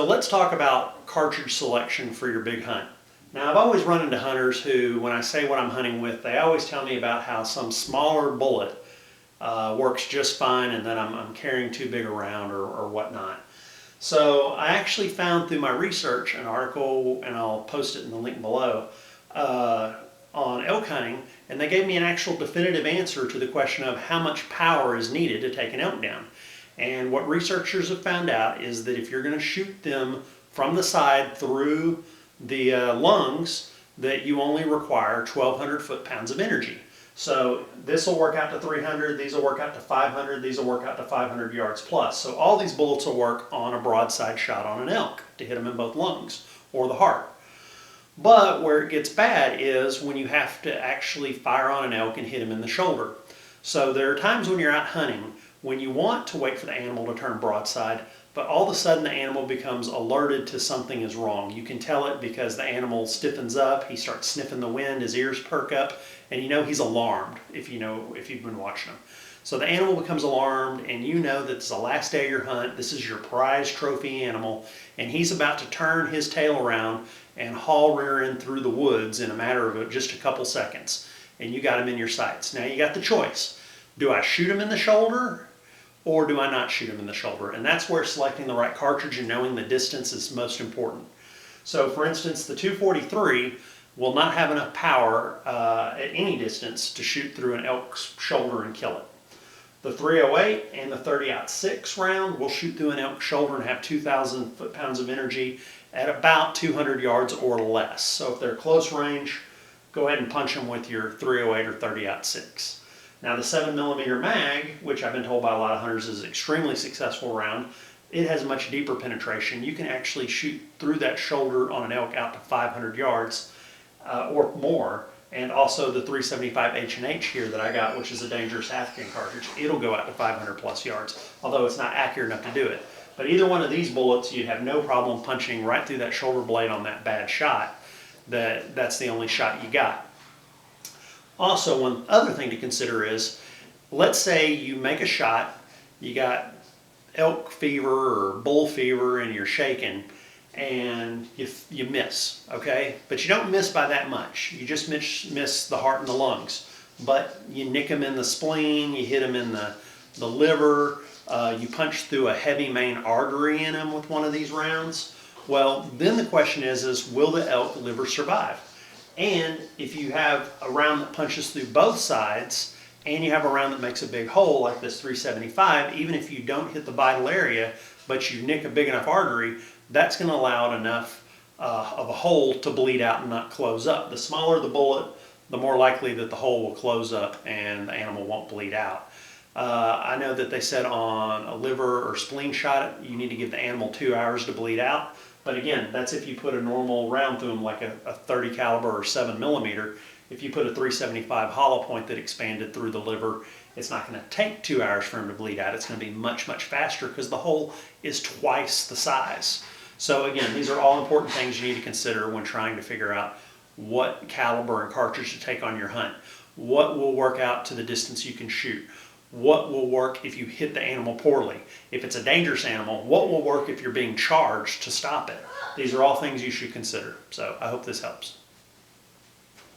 So let's talk about cartridge selection for your big hunt. Now, I've always run into hunters who, when I say what I'm hunting with, they always tell me about how some smaller bullet works just fine and that I'm carrying too big around or whatnot. So I actually found through my research an article, and I'll post it in the link below, on elk hunting, and they gave me an actual definitive answer to the question of how much power is needed to take an elk down. And what researchers have found out is that if you're going to shoot them from the side through the lungs, that you only require 1,200 foot-pounds of energy. So this will work out to 300, these will work out to 500, these will work out to 500 yards plus. So all these bullets will work on a broadside shot on an elk to hit them in both lungs or the heart. But where it gets bad is when you have to actually fire on an elk and hit him in the shoulder. So there are times when you're out hunting when you want to wait for the animal to turn broadside, but all of a sudden the animal becomes alerted to something is wrong. You can tell it because the animal stiffens up, he starts sniffing the wind, his ears perk up, and you know he's alarmed if you've been watching him. So the animal becomes alarmed, and you know that it's the last day of your hunt, this is your prize trophy animal, and he's about to turn his tail around and haul rear end through the woods in a matter of just a couple seconds, and you got him in your sights. Now you got the choice. Do I shoot him in the shoulder, or do I not shoot him in the shoulder? And that's where selecting the right cartridge and knowing the distance is most important. So for instance, the 243 will not have enough power at any distance to shoot through an elk's shoulder and kill it. The 308 and the 30-06 round will shoot through an elk's shoulder and have 2,000 foot-pounds of energy at about 200 yards or less. So if they're close range, go ahead and punch them with your 308 or 30-06. Now the 7mm mag, which I've been told by a lot of hunters is an extremely successful round, it has a much deeper penetration. You can actually shoot through that shoulder on an elk out to 500 yards or more. And also the 375 H&H here that I got, which is a dangerous African cartridge, it'll go out to 500 plus yards, although it's not accurate enough to do it. But either one of these bullets, you'd have no problem punching right through that shoulder blade on that bad shot. That's the only shot you got. Also, one other thing to consider is, let's say you make a shot, you got elk fever or bull fever and you're shaking, and you miss, okay? But you don't miss by that much. You just miss the heart and the lungs. But you nick them in the spleen, you hit them in the liver, you punch through a heavy main artery in them with one of these rounds. Well, then the question is will the elk live or survive? And if you have a round that punches through both sides and you have a round that makes a big hole like this 375, even if you don't hit the vital area, but you nick a big enough artery, that's going to allow enough of a hole to bleed out and not close up. The smaller the bullet, the more likely that the hole will close up and the animal won't bleed out. I know that they said on a liver or spleen shot, you need to give the animal 2 hours to bleed out. But again, that's if you put a normal round through them, like a 30 caliber or 7mm. If you put a 375 hollow point that expanded through the liver, it's not going to take 2 hours for him to bleed out. It's going to be much, much faster because the hole is twice the size. So again, these are all important things you need to consider when trying to figure out what caliber and cartridge to take on your hunt. What will work out to the distance you can shoot? What will work if you hit the animal poorly? If it's a dangerous animal, what will work if you're being charged to stop it? These are all things you should consider. So I hope this helps.